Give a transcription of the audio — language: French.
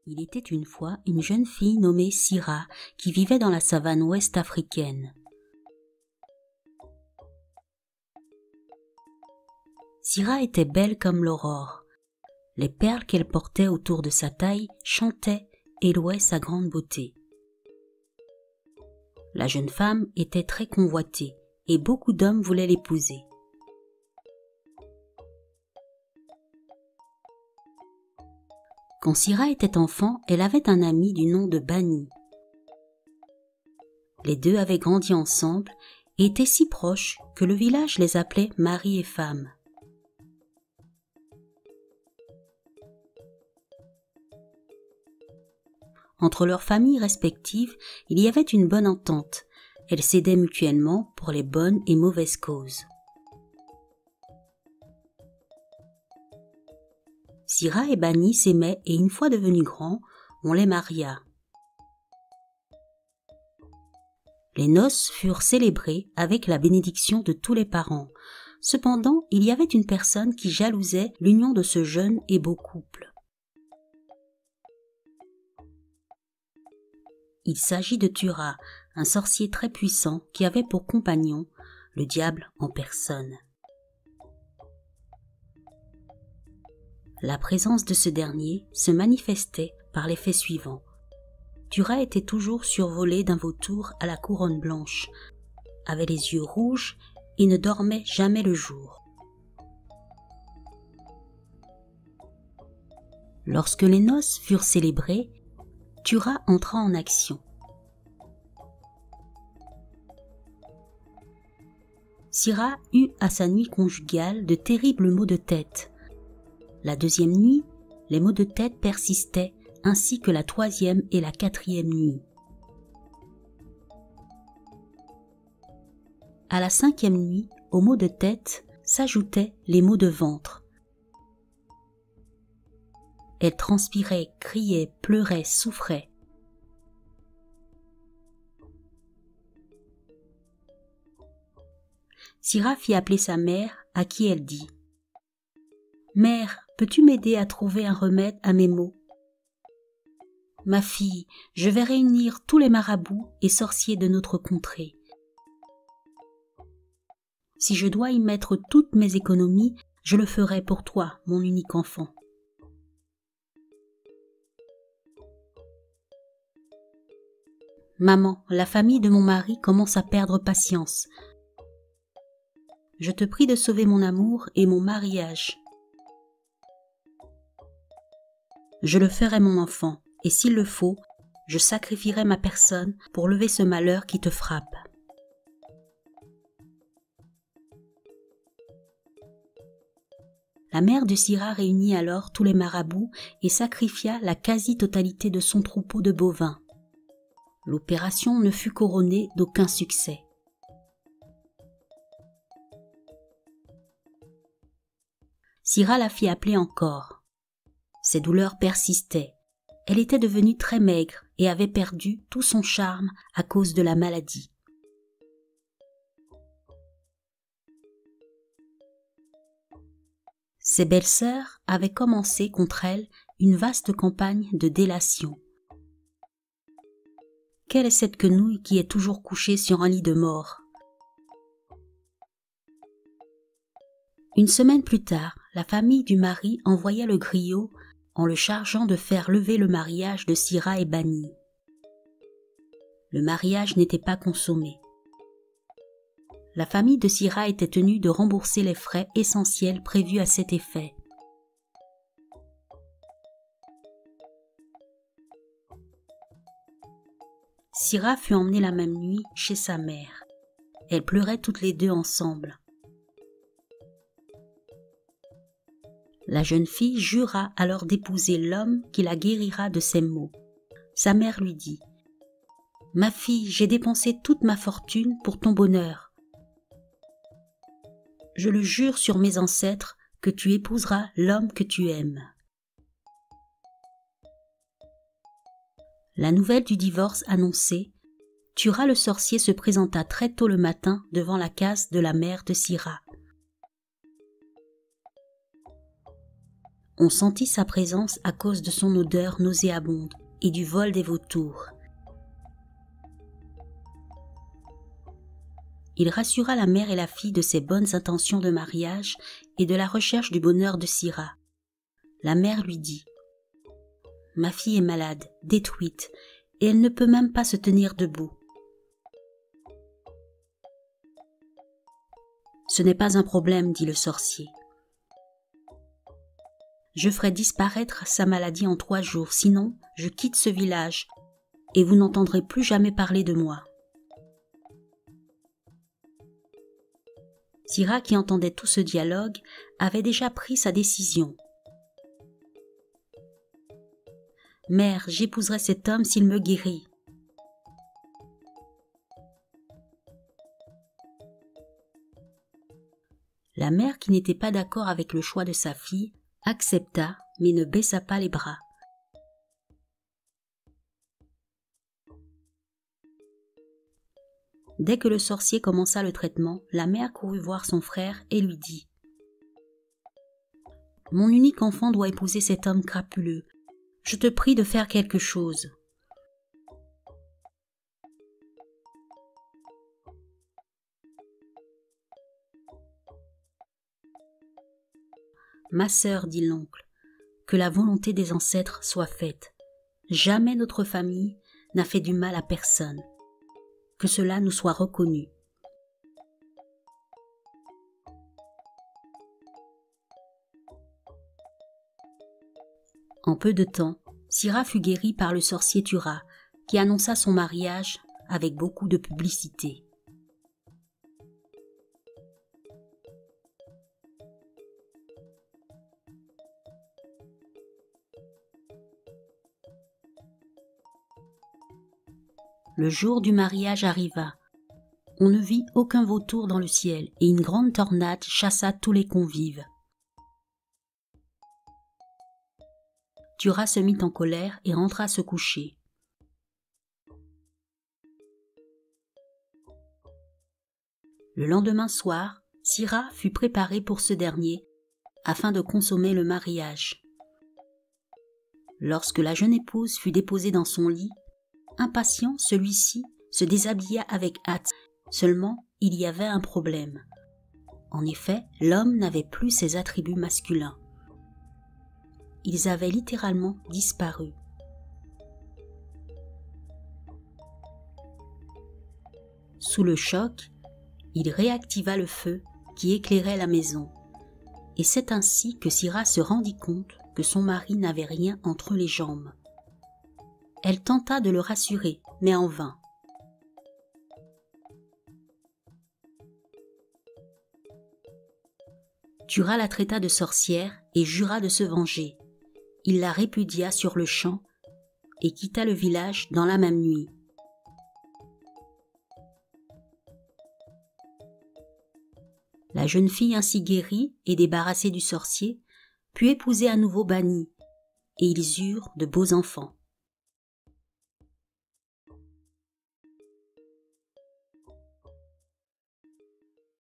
Il était une fois une jeune fille nommée Sira qui vivait dans la savane ouest africaine. Sira était belle comme l'aurore. Les perles qu'elle portait autour de sa taille chantaient et louaient sa grande beauté. La jeune femme était très convoitée et beaucoup d'hommes voulaient l'épouser. Quand Sira était enfant, elle avait un ami du nom de Bani. Les deux avaient grandi ensemble et étaient si proches que le village les appelait mari et femme. Entre leurs familles respectives, il y avait une bonne entente. Elles s'aidaient mutuellement pour les bonnes et mauvaises causes. Sira et Bani s'aimaient et une fois devenus grands, on les maria. Les noces furent célébrées avec la bénédiction de tous les parents. Cependant, il y avait une personne qui jalousait l'union de ce jeune et beau couple. Il s'agit de Tura, un sorcier très puissant qui avait pour compagnon le diable en personne. La présence de ce dernier se manifestait par les faits suivants. Tura était toujours survolé d'un vautour à la couronne blanche, avait les yeux rouges et ne dormait jamais le jour. Lorsque les noces furent célébrées, Tura entra en action. Sira eut à sa nuit conjugale de terribles maux de tête. La deuxième nuit, les maux de tête persistaient, ainsi que la troisième et la quatrième nuit. À la cinquième nuit, aux maux de tête s'ajoutaient les maux de ventre. Elle transpirait, criait, pleurait, souffrait. Sira fit appeler sa mère, à qui elle dit « Mère, peux-tu m'aider à trouver un remède à mes maux ? Ma fille, je vais réunir tous les marabouts et sorciers de notre contrée. Si je dois y mettre toutes mes économies, je le ferai pour toi, mon unique enfant. » Maman, la famille de mon mari commence à perdre patience. Je te prie de sauver mon amour et mon mariage. Je le ferai, mon enfant, et s'il le faut, je sacrifierai ma personne pour lever ce malheur qui te frappe. La mère de Sira réunit alors tous les marabouts et sacrifia la quasi-totalité de son troupeau de bovins. L'opération ne fut couronnée d'aucun succès. Sira la fit appeler encore. Ses douleurs persistaient. Elle était devenue très maigre et avait perdu tout son charme à cause de la maladie. Ses belles-sœurs avaient commencé contre elle une vaste campagne de délation. Quelle est cette quenouille qui est toujours couchée sur un lit de mort? Une semaine plus tard, la famille du mari envoya le griot en le chargeant de faire lever le mariage de Sira et Bani. Le mariage n'était pas consommé. La famille de Sira était tenue de rembourser les frais essentiels prévus à cet effet. Sira fut emmenée la même nuit chez sa mère. Elles pleuraient toutes les deux ensemble. La jeune fille jura alors d'épouser l'homme qui la guérira de ses maux. Sa mère lui dit « Ma fille, j'ai dépensé toute ma fortune pour ton bonheur. Je le jure sur mes ancêtres que tu épouseras l'homme que tu aimes. » La nouvelle du divorce annoncée, Tura le sorcier se présenta très tôt le matin devant la case de la mère de Sira. On sentit sa présence à cause de son odeur nauséabonde et du vol des vautours. Il rassura la mère et la fille de ses bonnes intentions de mariage et de la recherche du bonheur de Syrah. La mère lui dit « Ma fille est malade, détruite, et elle ne peut même pas se tenir debout. » « Ce n'est pas un problème, dit le sorcier. Je ferai disparaître sa maladie en 3 jours, sinon je quitte ce village et vous n'entendrez plus jamais parler de moi. » Syrah, qui entendait tout ce dialogue, avait déjà pris sa décision. « Mère, j'épouserai cet homme s'il me guérit. » La mère, qui n'était pas d'accord avec le choix de sa fille, accepta, mais ne baissa pas les bras. Dès que le sorcier commença le traitement, la mère courut voir son frère et lui dit « Mon unique enfant doit épouser cet homme crapuleux. Je te prie de faire quelque chose. » « Ma sœur, dit l'oncle, que la volonté des ancêtres soit faite. Jamais notre famille n'a fait du mal à personne. Que cela nous soit reconnu. » En peu de temps, Syrah fut guérie par le sorcier Thura, qui annonça son mariage avec beaucoup de publicité. Le jour du mariage arriva. On ne vit aucun vautour dans le ciel et une grande tornade chassa tous les convives. Thura se mit en colère et rentra se coucher. Le lendemain soir, Syrah fut préparée pour ce dernier afin de consommer le mariage. Lorsque la jeune épouse fut déposée dans son lit, impatient, celui-ci se déshabilla avec hâte. Seulement, il y avait un problème. En effet, l'homme n'avait plus ses attributs masculins. Ils avaient littéralement disparu. Sous le choc, il réactiva le feu qui éclairait la maison. Et c'est ainsi que Syrah se rendit compte que son mari n'avait rien entre les jambes. Elle tenta de le rassurer, mais en vain. Thura la traita de sorcière et jura de se venger. Il la répudia sur le champ et quitta le village dans la même nuit. La jeune fille ainsi guérie et débarrassée du sorcier put épouser à nouveau Bani, et ils eurent de beaux enfants.